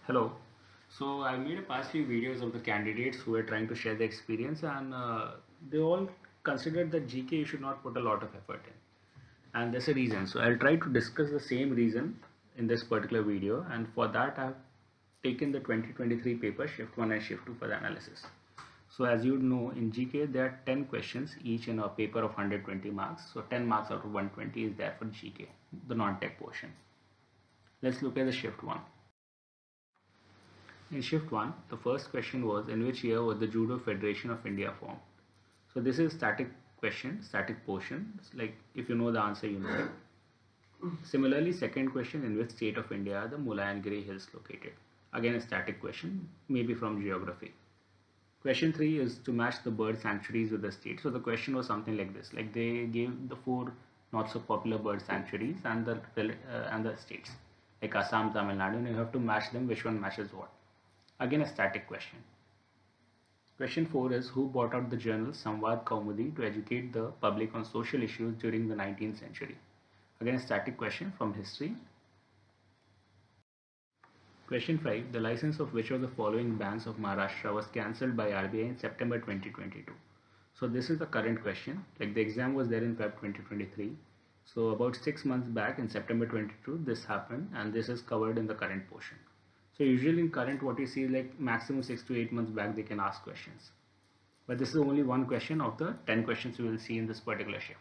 Hello. So I made a past few videos of the candidates who were trying to share their experience, and they all considered that GK you should not put a lot of effort in, and there's a reason. So I'll try to discuss the same reason in this particular video, and for that I've taken the 2023 paper Shift 1 and Shift 2 for the analysis. So as you know, in GK there are 10 questions each in a paper of 120 marks. So 10 marks out of 120 is there for GK, the non-tech portion. Let's look at the Shift 1. In Shift 1, the first question was, in which year was the Judo Federation of India formed? So this is static question, static portion. It's like if you know the answer, you know it. Similarly, second question, in which state of India are the Mulayangiri Hills located? Again a static question, maybe from geography. Question 3 is to match the bird sanctuaries with the state. So the question was something like this, like they gave the 4 not so popular bird sanctuaries and the states like Assam, Tamil Nadu, and you have to match them, which one matches what. Again a static question. Question 4 is, who brought out the journal Samvad Kaumudi to educate the public on social issues during the 19th century? Again a static question from history. Question 5, the license of which of the following banks of Maharashtra was cancelled by RBI in September 2022? So this is the current question, like the exam was there in Feb 2023. So about 6 months back in September 22 this happened, and this is covered in the current portion. So usually in current what you see is like maximum 6 to 8 months back they can ask questions. But this is only one question of the 10 questions you will see in this particular shift.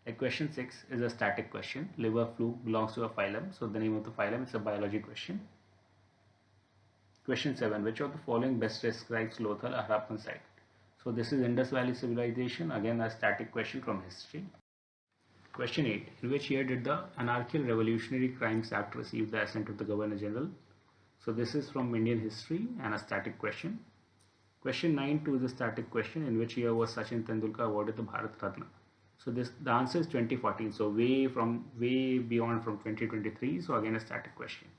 Like question 6 is a static question. Liver fluke belongs to a phylum. So the name of the phylum is a biology question. Question 7. Which of the following best describes Lothal, a Harappan site? So this is Indus Valley civilization. Again a static question from history. Question 8. In which year did the Anarchial Revolutionary Crimes Act receive the assent of the Governor General? So this is from Indian history and a static question. Question 9 is a static question. In which year was Sachin Tendulkar awarded the Bharat Ratna? So the answer is 2014. So way beyond from 2023. So again a static question.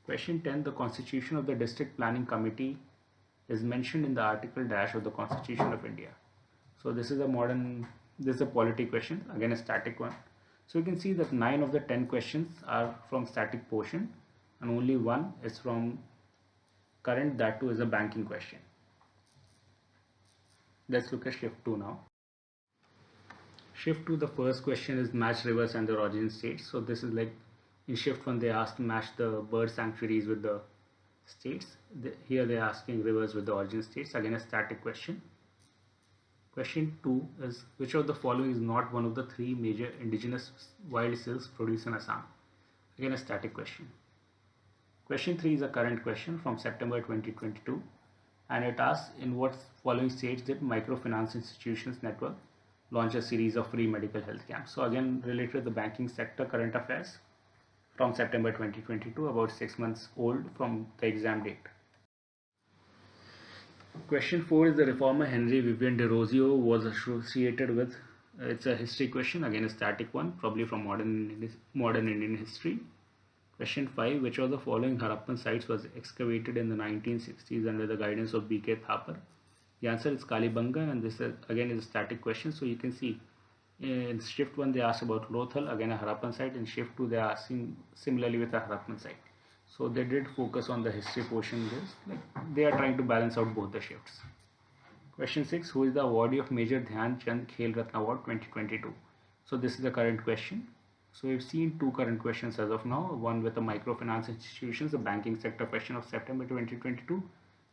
Question 10. The Constitution of the District Planning Committee is mentioned in the article dash of the Constitution of India. So this is a polity question. Again a static one. So you can see that 9 of the 10 questions are from static portion, and only one is from current, that too is a banking question. Let's look at shift 2 now. Shift 2, the first question is match rivers and their origin states. So this is like in shift 1 they asked to match the bird sanctuaries with the states. Here they are asking rivers with the origin states. Again a static question. Question 2 is, which of the following is not one of the 3 major indigenous wild silks produced in Assam? Again a static question. Question 3 is a current question from September 2022, and it asks, in what following states did Microfinance Institutions Network launch a series of free medical health camps? So again related to the banking sector, current affairs from September 2022, about 6 months old from the exam date. Question 4 is, the reformer Henry Vivian Derozio was associated with, it's a history question, again a static one, probably from modern Indian history. Question 5, which of the following Harappan sites was excavated in the 1960s under the guidance of B.K. Thapar? The answer is Kalibanga, and this again is a static question. So you can see in shift 1 they asked about Lothal, again a Harappan site. In shift 2 they are asking similarly with a Harappan site. So they did focus on the history portion. They are trying to balance out both the shifts. Question 6, who is the awardee of Major Dhyan Chand Khel Ratna Award 2022? So this is the current question. So we've seen 2 current questions as of now, one with the microfinance institutions, the banking sector question of September 2022.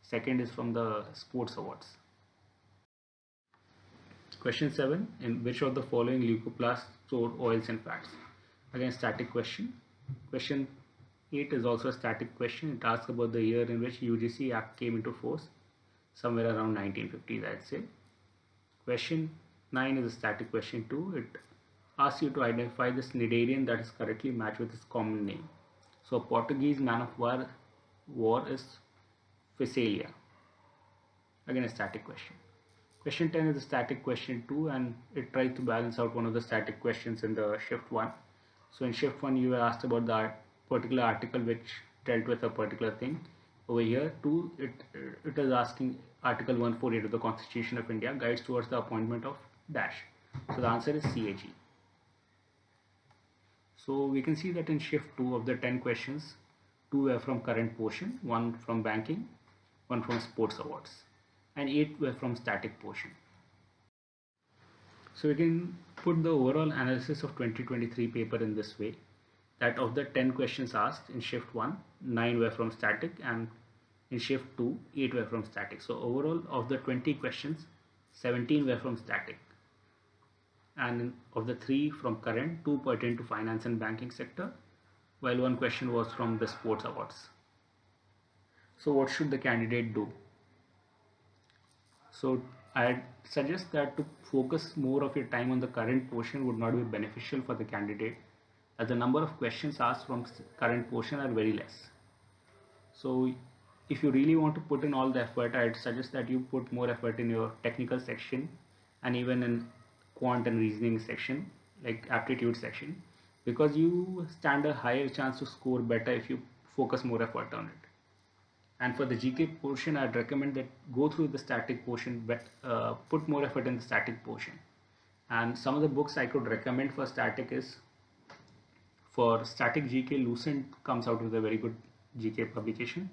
Second is from the sports awards. Question 7, in which of the following leucoplasts store oils and fats? Again static question. Question 8 is also a static question. It asks about the year in which UGC Act came into force, somewhere around 1950s I'd say. Question 9 is a static question too. It asks you to identify the cnidarian that is correctly matched with its common name. So Portuguese man of war is Phacelia. Again a static question. Question 10 is a static question too, and it tries to balance out one of the static questions in the shift 1. So in shift 1 you were asked about the particular article which dealt with a particular thing. Over here too it is asking article 148 of the Constitution of India, guides towards the appointment of dash. So the answer is CAG. So we can see that in shift 2 of the 10 questions, 2 were from current portion, 1 from banking, 1 from sports awards, and 8 were from static portion. So we can put the overall analysis of 2023 paper in this way, that of the 10 questions asked in shift 1, 9 were from static, and in shift 2, 8 were from static. So overall of the 20 questions, 17 were from static, and of the 3 from current, 2 pertain to finance and banking sector, while 1 question was from the sports awards. So what should the candidate do? So I suggest that to focus more of your time on the current portion would not be beneficial for the candidate, as the number of questions asked from current portion are very less. So if you really want to put in all the effort, I'd suggest that you put more effort in your technical section and even in quant and reasoning section, like aptitude section, because you stand a higher chance to score better if you focus more effort on it. And for the GK portion, I'd recommend that go through the static portion, but put more effort in the static portion. And some of the books I could recommend for static is, for static GK, Lucent comes out with a very good GK publication.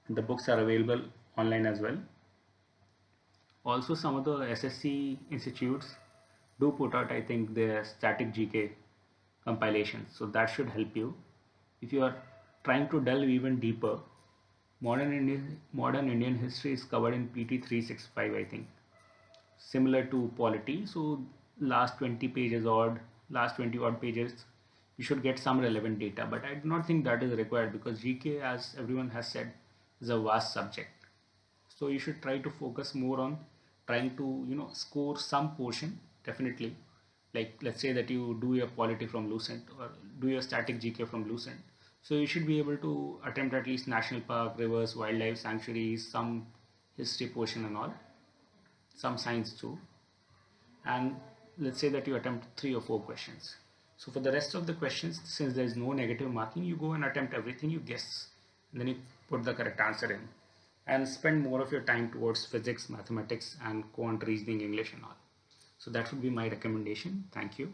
The books are available online as well. Also, some of the SSC institutes do put out, I think, their static GK compilations. So that should help you. If you are trying to delve even deeper, modern Indian history is covered in PT 365, I think, similar to polity. So last 20 pages odd, last 20 odd pages, you should get some relevant data. But I do not think that is required, because GK, as everyone has said, is a vast subject. So you should try to focus more on trying to score some portion, definitely. Like let's say that you do your polity from Lucent or do your static GK from Lucent. So you should be able to attempt at least national park, rivers, wildlife sanctuaries, some history portion and all, some science too. And let's say that you attempt 3 or 4 questions. So for the rest of the questions, since there is no negative marking, you go and attempt everything, you guess, and then you put the correct answer in, and spend more of your time towards physics, mathematics, and quant, reasoning, English and all. So that would be my recommendation. Thank you.